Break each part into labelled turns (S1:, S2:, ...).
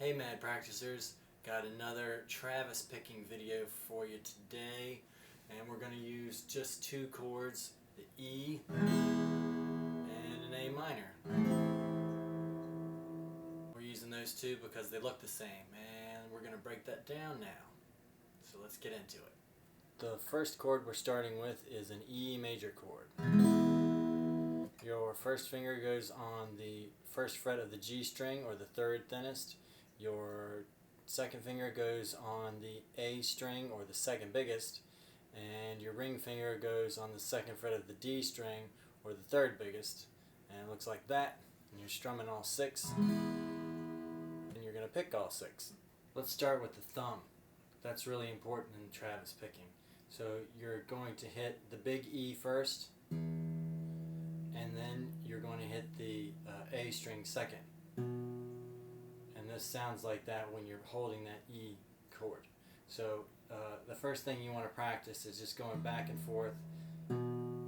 S1: Hey Mad Practicers, got another Travis picking video for you today, and we're going to use just two chords, the E and an A minor. We're using those two because they look the same, and we're going to break that down now. So let's get into it. The first chord we're starting with is an E major chord. Your first finger goes on the first fret of the G string, or the third thinnest. Your second finger goes on the A string, or the second biggest, and your ring finger goes on the second fret of the D string, or the third biggest, and it looks like that. And you're strumming all six, and you're going to pick all six. Let's start with the thumb. That's really important in Travis picking. So you're going to hit the big E first, and then you're going to hit the A string second. And this sounds like that when you're holding that E chord. So the first thing you want to practice is just going back and forth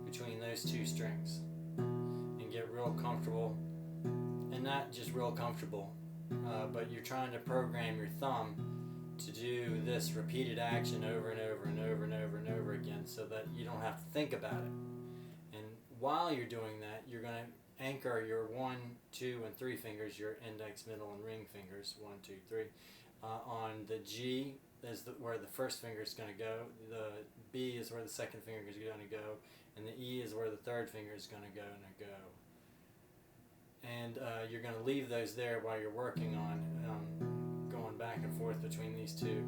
S1: between those two strings and get real comfortable. And not just real comfortable, but you're trying to program your thumb to do this repeated action over and over and over and over and over again, so that you don't have to think about it. And while you're doing that, you're going to anchor your 1, 2, and 3 fingers, your index, middle, and ring fingers, 1, 2, 3, on the G is where the first finger is going to go, the B is where the second finger is going to go, and the E is where the third finger is going to go. And you're going to leave those there while you're working on going back and forth between these two.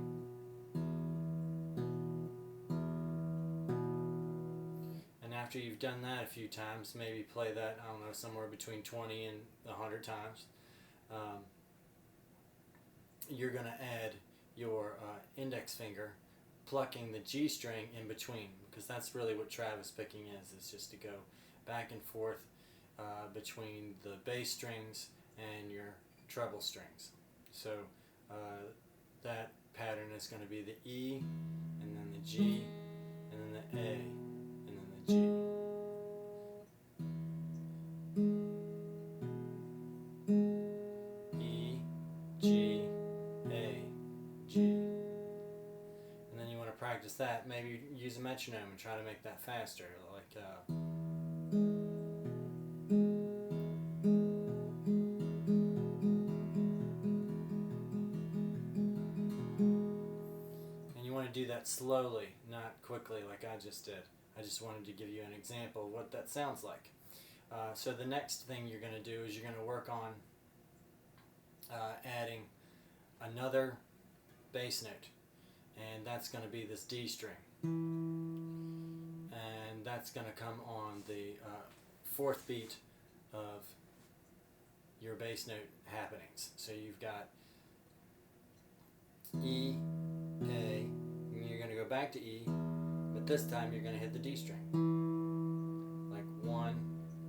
S1: And after you've done that a few times, maybe play that, I don't know, somewhere between 20 and 100 times, you're going to add your index finger, plucking the G string in between, because that's really what Travis picking is just to go back and forth between the bass strings and your treble strings. So that pattern is going to be the E, and then the G, and then the A, and then the G. E, G, A, G. And then you want to practice that. Maybe use a metronome and try to make that faster, like do that slowly, not quickly like I just did. I just wanted to give you an example of what that sounds like. So the next thing you're going to do is you're going to work on adding another bass note, and that's going to be this D string, and that's going to come on the fourth beat of your bass note happenings. So you've got E, A, and you're going to go back to E, but this time you're going to hit the D string. Like 1,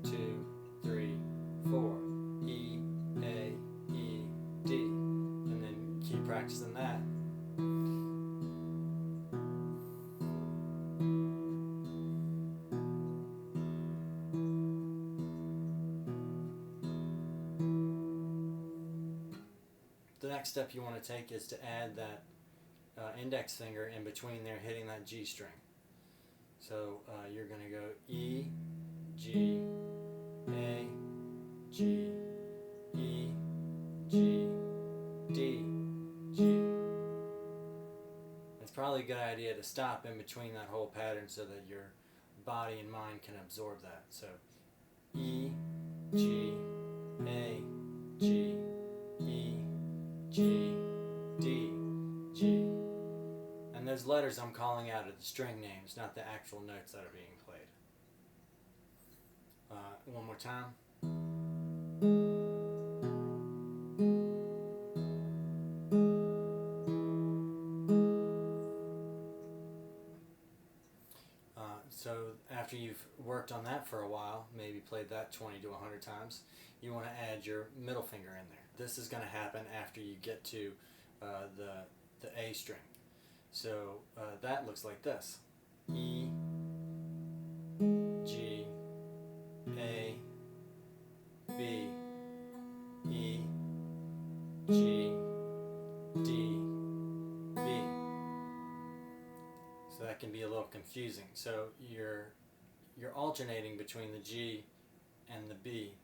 S1: 2, 3, 4. E, A, E, D. And then keep practicing that. The next step you want to take is to add that index finger in between there, hitting that G string. So you're going to go E, G, A, G, E, G, D, G. It's probably a good idea to stop in between that whole pattern so that your body and mind can absorb that. So E, G, A, G, E, G, D, G. And those letters I'm calling out are the string names, not the actual notes that are being played. One more time. So after you've worked on that for a while, maybe played that 20 to 100 times, you want to add your middle finger in there. This is going to happen after you get to the A string. So that looks like this. E, G, A, B, E, G, D, B. So that can be a little confusing. So you're alternating between the G and the B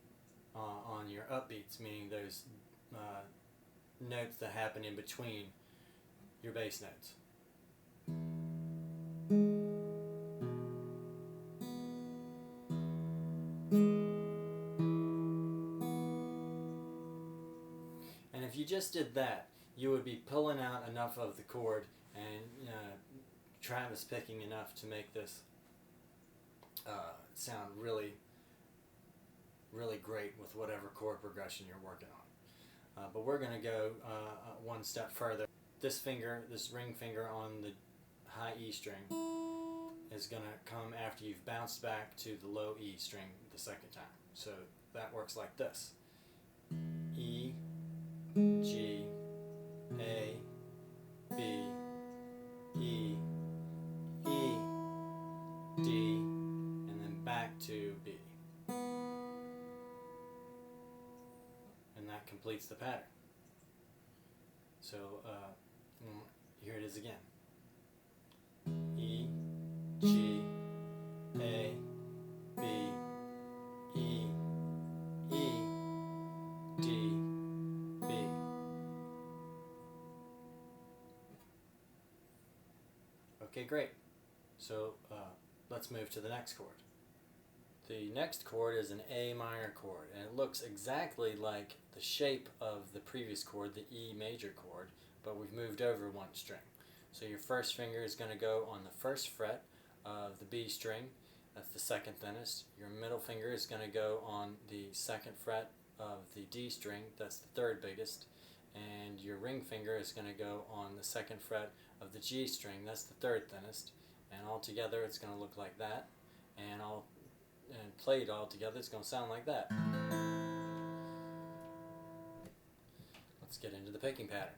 S1: on your upbeats, meaning those notes that happen in between your bass notes. And if you just did that, you would be pulling out enough of the chord and Travis picking enough to make this sound really, really great with whatever chord progression you're working on. But we're going to go one step further. This finger, this ring finger on the high E string, is going to come after you've bounced back to the low E string the second time. So that works like this: E, G, A, B, E, E, D, and then back to B. And that completes the pattern. So here it is again. E, G, A, B, E, E, D, B. Okay, great. So let's move to the next chord. The next chord is an A minor chord, and it looks exactly like the shape of the previous chord, the E major chord, but we've moved over one string. So your first finger is going to go on the first fret of the B string, that's the second thinnest. Your middle finger is going to go on the second fret of the D string, that's the third biggest, and your ring finger is going to go on the second fret of the G string, that's the third thinnest, and all together it's going to look like that, and played all together it's going to sound like that. Let's get into the picking pattern.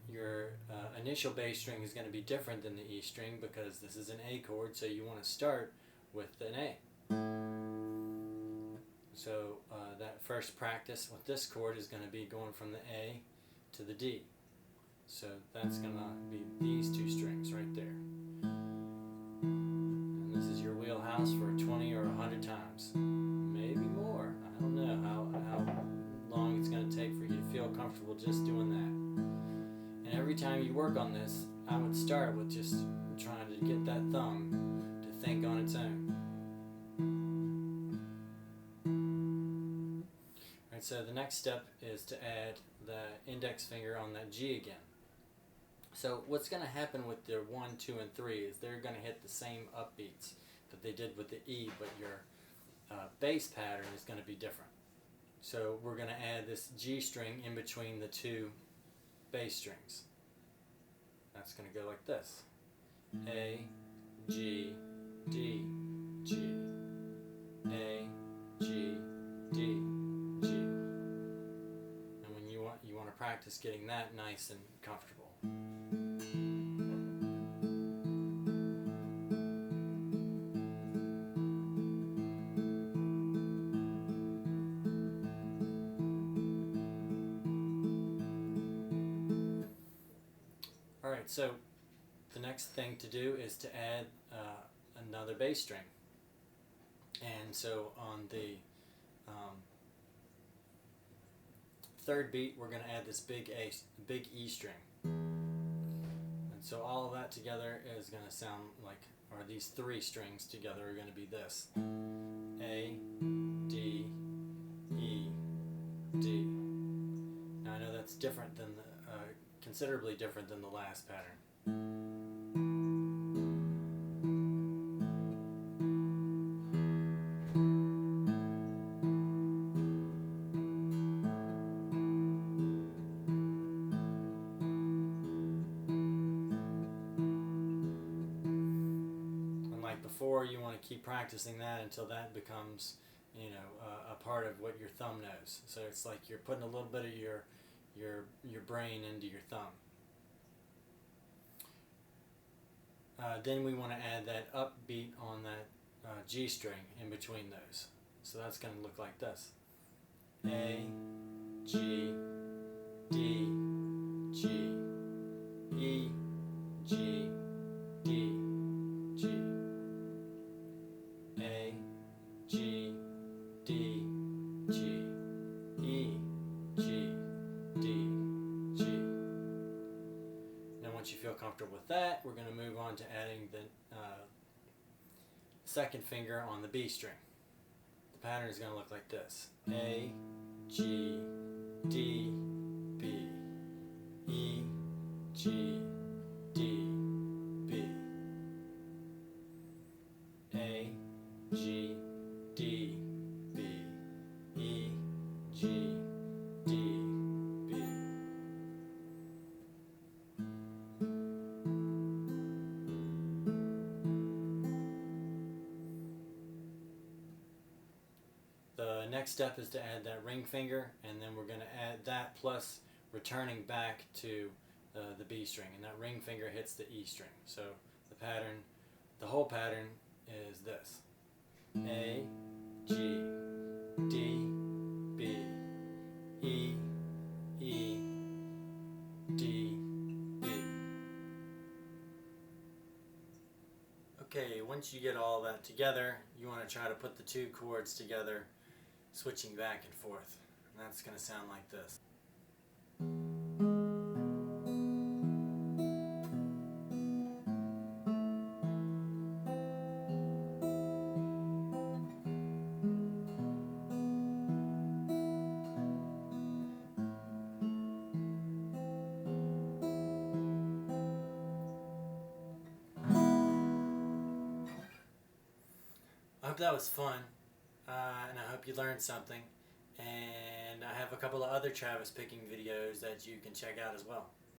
S1: Your initial bass string is going to be different than the E string because this is an A chord, so you want to start with an A. So that first practice with this chord is going to be going from the A to the D. So that's going to be these two strings right there. And this is your wheelhouse for 20 or 100 times. Maybe more. I don't know how long it's going to take for you to feel comfortable just doing that. And every time you work on this, I would start with just trying to get that thumb to think on its own. Alright, so the next step is to add the index finger on that G again. So what's going to happen with their 1, 2, and 3 is they're going to hit the same upbeats that they did with the E, but your bass pattern is going to be different. So we're going to add this G string in between the two bass strings. That's going to go like this: A, G, D, G, A, G, D, G. And when you want to practice getting that nice and comfortable. Alright, so the next thing to do is to add another bass string. And so on the third beat, we're going to add this big E string. And so all of that together is going to sound like, or these three strings together are going to be this: A, D, E, D. Now I know that's different than the considerably different than the last pattern. And like before, you want to keep practicing that until that becomes, a part of what your thumb knows. So it's like you're putting a little bit of your brain into your thumb. Then we want to add that upbeat on that G string in between those. So that's going to look like this: A, G, D, G, once you feel comfortable with that, we're going to move on to adding the second finger on the B string. The pattern is going to look like this: A, G, D, B, E, G, D, B, A, G, D, B, E, G, D, B. The next step is to add that ring finger, and then we're going to add that plus returning back to the B string, and that ring finger hits the E string. So the whole pattern is this: A, G, D, B, E, E, D, B. Okay, once you get all that together, you want to try to put the two chords together, switching back and forth. And that's going to sound like this. I hope that was fun, and I hope you learned something, and I have a couple of other Travis picking videos that you can check out as well.